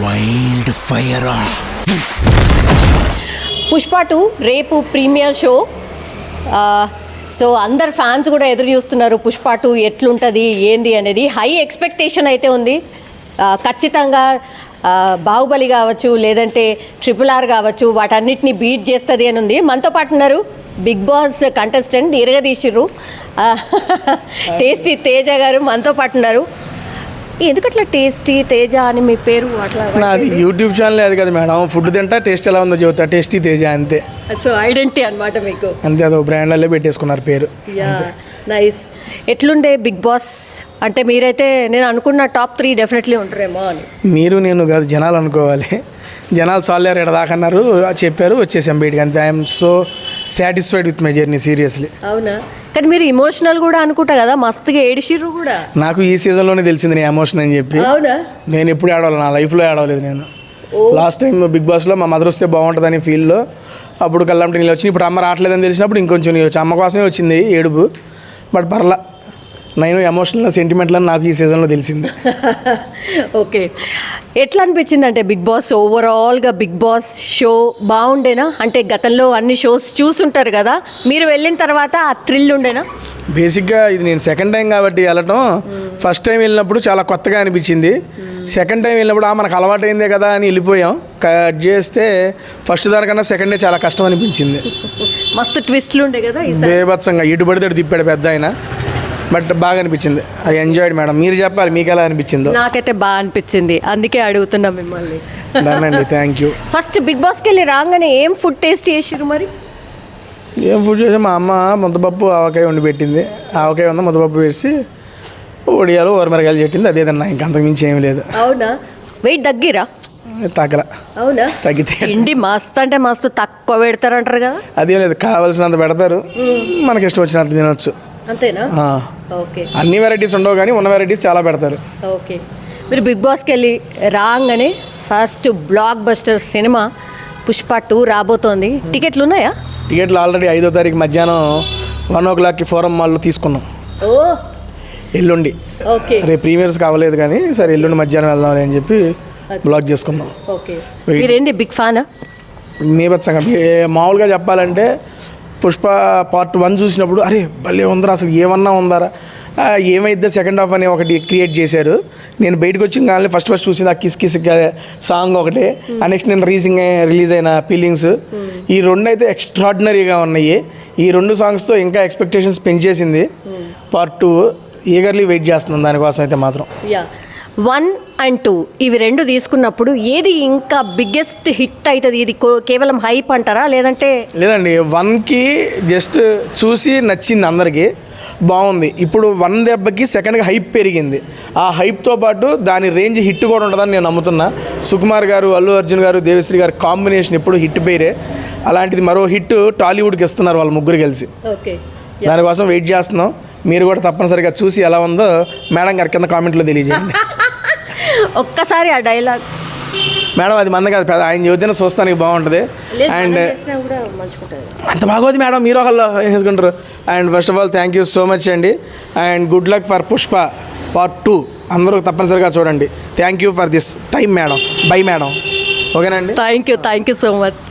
Wild fire. Pushpa 2 రేపు premiere show. So అందరు fans కూడా ఎదురు చూస్తున్నారు పుష్ప 2 ఎట్లుంటుంది ఏంది అనేది. హై ఎక్స్పెక్టేషన్ అయితే ఉంది. ఖచ్చితంగా బాహుబలి కావచ్చు, లేదంటే RRR కావచ్చు, వాటన్నిటిని బీట్ చేస్తుంది అని ఉంది. మనతో పాటు ఉన్నారు బిగ్ బాస్ కంటెస్టెంట్ ఇరగదీసిర్రు టేస్టీ తేజ గారు మనతో పాటు ఉన్నారు. ఎందుకట్లా టేస్టీ తేజ అని మీ పేరు అట్లా? నాది యూట్యూబ్ ఛానల్ అది కదా మేడం, ఫుడ్ తింటా టేస్ట్ ఎలా ఉందో చెబుతా, టేస్టీ తేజ అంతే. సో ఐడెంటిటీ అనమాట మీకు. అంతే, అదో బ్రాండ్లలో పెట్టేసుకున్నారు పేరు. నైస్. ఎట్లుండే బిగ్ బాస్ అంటే? మీరైతే నేను అనుకున్న టాప్ 3 డెఫినెట్లీ ఉంటారేమో అని. మీరు నేను కాదు, జనాలు అనుకోవాలి. జనాలు సాల్లేరు ఇక్కడ దాకా అన్నారు, చెప్పారు, వచ్చేసాం బయటికి అంతే. I'm so satisfied with my journey seriously. అవునా? కానీ మీరు ఇమోషనల్ కూడా అనుకుంటా కదా, మస్తుగా ఏడిసిర్రు కూడా. నాకు ఈ సీజన్లోనే తెలిసింది నేను ఎమోషన్ అని చెప్పి. అవునా? నేను ఎప్పుడు ఏడవాలి, నా లైఫ్లో ఏడవలేదు నేను. లాస్ట్ టైం బిగ్ బాస్లో మా మదర్ వస్తే బాగుంటుందని ఫీల్లో అప్పుడు కల్లంటి నీళ్ళు వచ్చింది. ఇప్పుడు అమ్మ రావట్లేదని తెలిసినప్పుడు ఇంకొంచెం నీళ్ళు వచ్చి అమ్మ కోసమే వచ్చింది ఏడుపు. బట్ పర్లా, నేను ఎమోషనల్ సెంటిమెంట్లు అని నాకు ఈ సీజన్లో తెలిసింది. ఓకే, ఎట్లా అనిపించింది అంటే బిగ్ బాస్ ఓవరాల్గా బిగ్ బాస్ షో బాగుండేనా? అంటే గతంలో అన్ని షోస్ చూస్తుంటారు కదా, మీరు వెళ్ళిన తర్వాత ఆ థ్రిల్ ఉండేనా? బేసిక్గా ఇది నేను సెకండ్ టైం కాబట్టి వెళ్ళటం, ఫస్ట్ టైం వెళ్ళినప్పుడు చాలా కొత్తగా అనిపించింది. సెకండ్ టైం వెళ్ళినప్పుడు మనకు అలవాటు అయిందే కదా అని వెళ్ళిపోయాం. కట్ చేస్తే ఫస్ట్ దానికన్నా సెకండ్ డే చాలా కష్టం అనిపించింది. మస్తు ట్విస్ట్లు ఉండే కదా, బేభత్సంగా ఇటు పడితే తిప్పాడు పెద్ద ఆయన. బట్ బాగా అనిపించింది, ఐ ఎంజాయ్డ్. మేడం మీరు చెప్పాలి, మీకు ఎలా అనిపించిందో? నాకైతే బాగా అనిపించింది, అందుకే అడుగుతున్నా మిమ్మల్ని. అండి, థ్యాంక్ యూ. ఫస్ట్ బిగ్ బాస్కి వెళ్ళి రాగానే ఏం ఫుడ్ టేస్ట్ చేసిరు మరి? ఏం ఫుడ్ చేసి మా అమ్మ ముద్దపప్పు ఆవకాయ వండి పెట్టింది. ఆవకాయ ఉందా ముద్దపప్పు వేసి ఒడియాలు వరమిరకాయలు చెట్టింది, అదే తిన్నా. ఇంకా అంతకు మించి ఏమి లేదు. అవునా? వెయిట్ తగ్గిరా? తగ్గల. అవునా? తగ్గితే ఇండి మస్తు అంటే మస్తు తక్కువ పెడతారు అంటారు కదా. అదేం లేదు, కావాల్సినంత పెడతారు, మనకి ఇష్టం వచ్చినంత తినొచ్చు. అంతేనా? ఓకే. అన్ని వెరైటీస్ ఉండవు కానీ ఉన్న వెరైటీస్ చాలా పెడతారు. ఓకే. మీరు బిగ్ బాస్కి వెళ్ళి రాగానే first block buster cinema Pushpa 2 రాబోతోంది. టికెట్లు ఉన్నాయా? టికెట్లు ఆల్రెడీ 5వ తారీఖు మధ్యాహ్నం 1 o'clockకి ఫోరం మాల్లో తీసుకున్నాం. ఓ, ఎల్లుండి. ఓకే. రేపు ప్రీమియర్స్ కావలేదు కానీ సరే ఎల్లుండి మధ్యాహ్నం వెళ్దామని అని చెప్పి బ్లాక్ చేసుకున్నాం. ఓకే. మీరేంటి బిగ్ ఫ్యానా? మేబత్సంగా మామూలుగా చెప్పాలంటే పుష్ప పార్ట్ 1 చూసినప్పుడు అరే భలే ఉందరా, అసలు ఏమన్నా ఉందారా, ఏమైద్దా సెకండ్ హాఫ్ అని ఒకటి క్రియేట్ చేశారు. నేను బయటకు వచ్చిన కానీ ఫస్ట్ చూసింది ఆ కిస్ కిస్ సాంగ్ ఒకటే. నెక్స్ట్ నేను రిలీజ్ అయిన ఫీలింగ్స్, ఈ రెండు అయితే ఎక్స్ట్రాడినరీగా ఉన్నాయి. ఈ 2 సాంగ్స్తో ఇంకా ఎక్స్పెక్టేషన్స్ పెంచేసింది. పార్ట్ 2 ఈగర్లీ వెయిట్ చేస్తున్నాను దానికోసం అయితే మాత్రం. 1 and 2 ఇవి 2 తీసుకున్నప్పుడు ఏది ఇంకా బిగ్గెస్ట్ హిట్ అవుతుంది? ఇది కేవలం హైప్ అంటారా, లేదంటే? లేదండి, 1కి జస్ట్ చూసి నచ్చింది అందరికీ, బాగుంది. ఇప్పుడు 1 దెబ్బకి సెకండ్కి హైప్ పెరిగింది. ఆ హైప్తో పాటు దాని రేంజ్ హిట్ కూడా ఉంటుందని నేను నమ్ముతున్నా. సుకుమార్ గారు, అల్లు అర్జున్ గారు, దేవిశ్రీ గారు కాంబినేషన్ ఎప్పుడు హిట్ పేరే. అలాంటిది మరో హిట్ టాలీవుడ్కి ఇస్తున్నారు వాళ్ళు ముగ్గురు కలిసి. ఓకే. దానికోసం వెయిట్ చేస్తున్నాం. మీరు కూడా తప్పనిసరిగా చూసి ఎలా ఉందో మేడం గారి కింద కామెంట్లో తెలియజేయండి. ఒక్కసారి ఆ డైలాగ్ మేడం, అది మంద కాదు, ఆయన చెబితేనే చూస్తానికి బాగుంటుంది. అండ్ అంత బాగోదు మేడం, మీరు ఒకళ్ళు వేసుకుంటారు. And first of all thank you so much అండి. And good luck for Pushpa part 2. అందరూ తప్పనిసరిగా చూడండి. Thank you for this time madam. Bye madam. ఓకేనా అండి? Thank you so much.